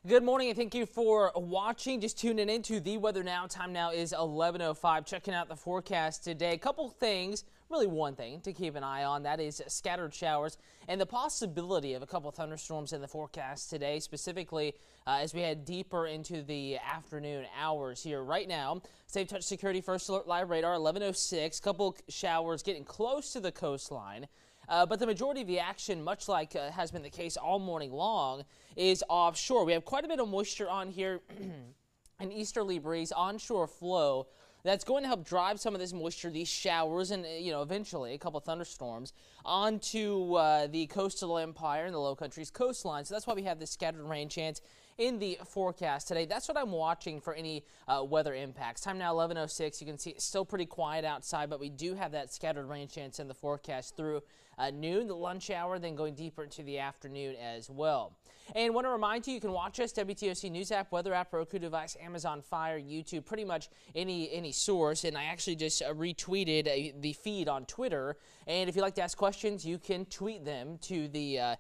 Good morning and thank you for watching. Just tuning into the Weather Now. Time now is 11:05. Checking out the forecast today. A couple things, really one thing to keep an eye on. That is scattered showers and the possibility of a couple thunderstorms in the forecast today, specifically as we head deeper into the afternoon hours here. Right now, Safe Touch Security First Alert Live Radar 11:06. Couple showers getting close to the coastline. But the majority of the action, much like has been the case all morning long, is offshore. We have quite a bit of moisture on here, an easterly breeze, onshore flow that's going to help drive some of this moisture, these showers, and eventually a couple thunderstorms onto the coastal empire and the low country's coastline. So that's why we have this scattered rain chance in the forecast today. That's what I'm watching for any weather impacts. Time now 11:06. You can see it's still pretty quiet outside, but we do have that scattered rain chance in the forecast through noon, the lunch hour, then going deeper into the afternoon as well. And want to remind you, you can watch us, WTOC News app, weather app, Roku device, Amazon Fire, YouTube, pretty much any source. And I actually just retweeted the feed on Twitter. And if you'd like to ask questions, you can tweet them to the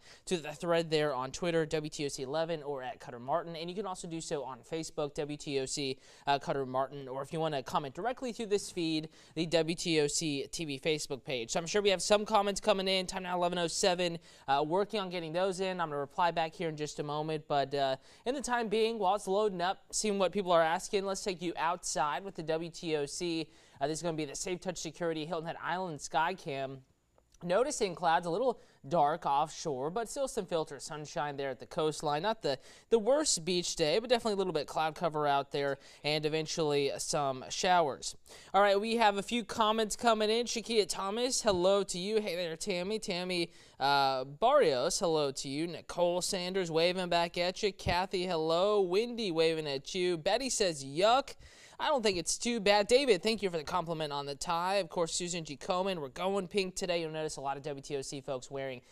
thread there on Twitter, WTOC11, or at Cutter Martin. And you can also do so on Facebook, WTOC Cutter Martin. Or if you want to comment directly to this feed, the WTOC TV Facebook page. So I'm sure we have some comments coming in. Time now 11:07. Working on getting those in. I'm going to reply back here in just a moment. But in the time being, while it's loading up, seeing what people are asking, let's take you outside with the WTOC. This is going to be the Safe Touch Security Hilton Head Island Skycam. Noticing clouds a little dark offshore, but still some filtered sunshine there at the coastline. Not the worst beach day, but definitely a little bit cloud cover out there and eventually some showers. All right, we have a few comments coming in. Shakia Thomas, hello to you. Hey there, Tammy. Tammy Barrios, hello to you. Nicole Sanders waving back at you. Kathy, hello. Wendy waving at you. Betty says, yuck. I don't think it's too bad. David, thank you for the compliment on the tie. Of course, Susan G. Coleman, we're going pink today. You'll notice a lot of WTOC folks wearing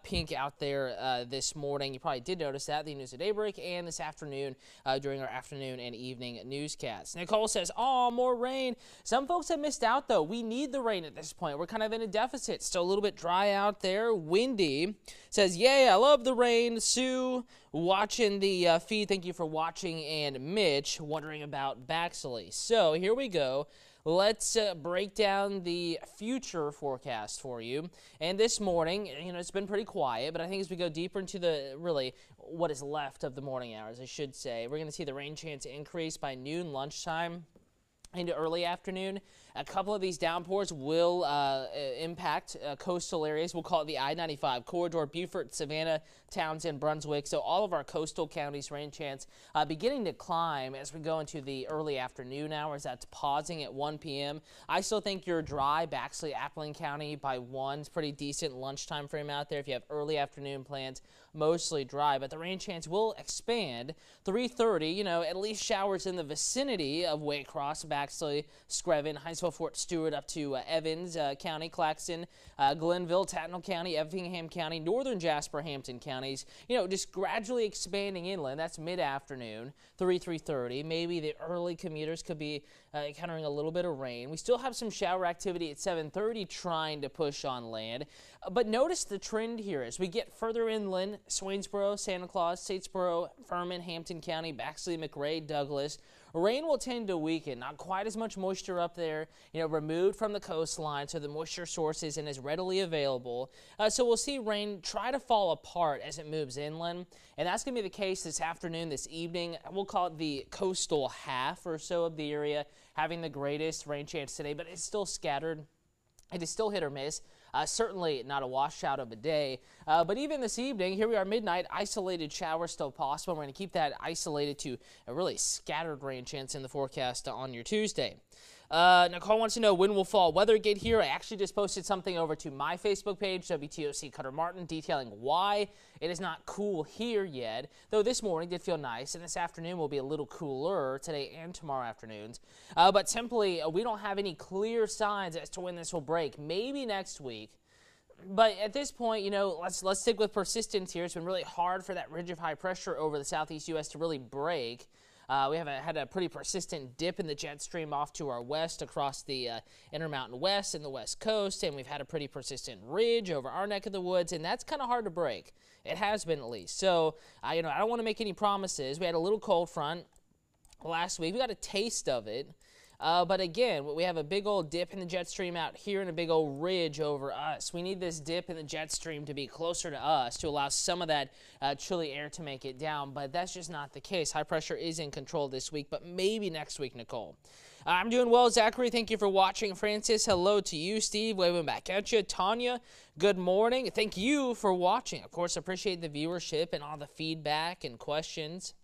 pink out there this morning. You probably did notice that, the News at Daybreak, and this afternoon during our afternoon and evening newscasts. Nicole says, oh, more rain. Some folks have missed out, though. We need the rain at this point. We're kind of in a deficit. Still a little bit dry out there. Windy says, yay, I love the rain. Sue, watching the feed. Thank you for watching. And Mitch, wondering about Baxley. So here we go. Let's break down the future forecast for you. And this morning, it's been pretty quiet, but I think as we go deeper into what is left of the morning hours, I should say, we're going to see the rain chance increase by noon, lunchtime, into early afternoon. A couple of these downpours will impact coastal areas. We'll call it the I-95 corridor, Beaufort, Savannah, Townsend, Brunswick. So all of our coastal counties rain chance beginning to climb as we go into the early afternoon hours. That's pausing at 1 p.m. I still think you're dry. Baxley, Appling County by 1. It's pretty decent lunchtime frame out there. If you have early afternoon plans, mostly dry. But the rain chance will expand. 3:30, at least showers in the vicinity of Waycross, Baxley, Screven, Hinesville, Fort Stewart up to Evans County, Claxton, Glenville, Tattnall County, Effingham County, northern Jasper, Hampton counties, just gradually expanding inland. That's mid-afternoon, 3:30. Maybe the early commuters could be encountering a little bit of rain. We still have some shower activity at 7:30 trying to push on land. But notice the trend here as we get further inland, Swainsboro, Santa Claus, Statesboro, Furman, Hampton County, Baxley, McRae, Douglas. Rain will tend to weaken. Not quite as much moisture up there, removed from the coastline, so the moisture source isn't as readily available. So we'll see rain try to fall apart as it moves inland, and that's going to be the case this afternoon, this evening. We'll call it the coastal half or so of the area having the greatest rain chance today, but it's still scattered. It is still hit or miss. Certainly not a washout of a day. But even this evening, here we are midnight, isolated showers still possible. We're going to keep that isolated to a really scattered rain chance in the forecast on your Tuesday. Nicole wants to know when will fall weather get here. I actually just posted something over to my Facebook page, WTOC Cutter Martin, detailing why it is not cool here yet, though this morning did feel nice, and this afternoon will be a little cooler today and tomorrow afternoons. But simply, we don't have any clear signs as to when this will break. Maybe next week. But at this point, let's stick with persistence here. It's been really hard for that ridge of high pressure over the southeast U.S. to really break. We had a pretty persistent dip in the jet stream off to our west across the Intermountain West and the West Coast, and we've had a pretty persistent ridge over our neck of the woods, and that's kind of hard to break. It has been, at least. So, I don't want to make any promises. We had a little cold front last week. We got a taste of it. But again, we have a big old dip in the jet stream out here and a big old ridge over us. We need this dip in the jet stream to be closer to us to allow some of that chilly air to make it down, but that's just not the case. High pressure is in control this week, but maybe next week, Nicole. I'm doing well, Zachary. Thank you for watching. Francis, hello to you. Steve, waving back at you. Tanya, good morning. Thank you for watching. Of course, appreciate the viewership and all the feedback and questions.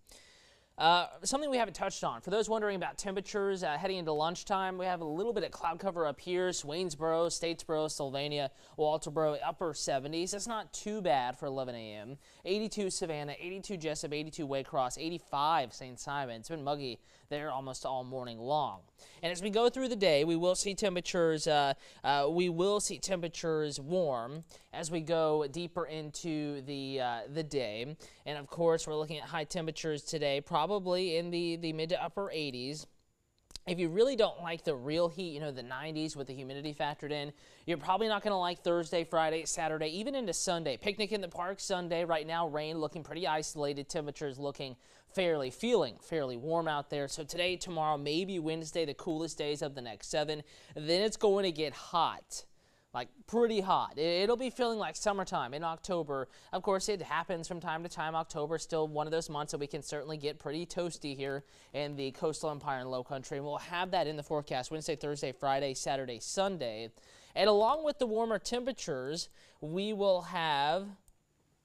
Something we haven't touched on, for those wondering about temperatures heading into lunchtime, we have a little bit of cloud cover up here. Swainsboro, Statesboro, Sylvania, Walterboro, upper 70s. That's not too bad for 11 a.m. 82 Savannah, 82 Jessup, 82 Waycross, 85 St. Simon. It's been muggy there almost all morning long. And as we go through the day, we will see temperatures warm as we go deeper into the day. And of course, we're looking at high temperatures today, probably in the mid to upper 80s. If you really don't like the real heat, the 90s with the humidity factored in, you're probably not going to like Thursday, Friday, Saturday, even into Sunday. Picnic in the park Sunday. Right now, rain looking pretty isolated. Temperatures looking feeling fairly warm out there. So today, tomorrow, maybe Wednesday, the coolest days of the next 7. Then it's going to get hot. Like pretty hot. It'll be feeling like summertime in October. Of course, it happens from time to time. October is still one of those months that we can certainly get pretty toasty here in the coastal Empire and Low Country. And we'll have that in the forecast Wednesday, Thursday, Friday, Saturday, Sunday. And along with the warmer temperatures, we will have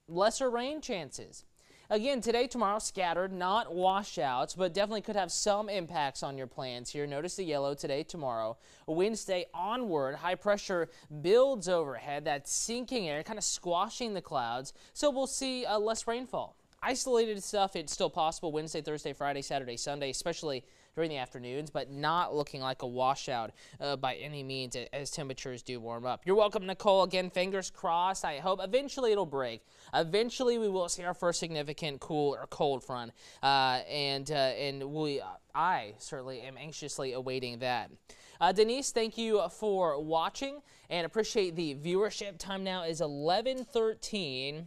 lesser rain chances. Again, today, tomorrow, scattered, not washouts, but definitely could have some impacts on your plans here. Notice the yellow today, tomorrow. Wednesday onward, high pressure builds overhead, that sinking air, kind of squashing the clouds, so we'll see less rainfall. Isolated stuff, it's still possible Wednesday, Thursday, Friday, Saturday, Sunday, especially during the afternoons, but not looking like a washout by any means as temperatures do warm up. You're welcome, Nicole. Again, fingers crossed. I hope eventually it'll break. Eventually we will see our first significant cool or cold front, I certainly am anxiously awaiting that. Denise, thank you for watching and appreciate the viewership. Time now is 11:13.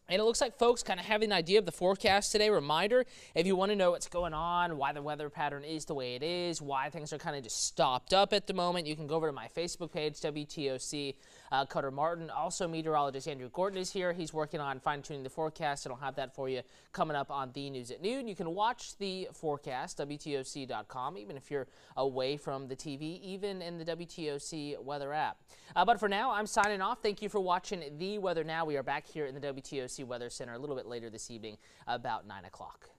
And it looks like folks kind of have an idea of the forecast today. Reminder, if you want to know what's going on, why the weather pattern is the way it is, why things are kind of just stopped up at the moment, you can go over to my Facebook page, WTOC Cutter Martin. Also, meteorologist Andrew Gordon is here. He's working on fine-tuning the forecast, and I'll have that for you coming up on The News at Noon. You can watch the forecast, WTOC.com, even if you're away from the TV, even in the WTOC weather app. But for now, I'm signing off. Thank you for watching The Weather Now. We are back here in the WTOC Weather Center a little bit later this evening, about 9 o'clock.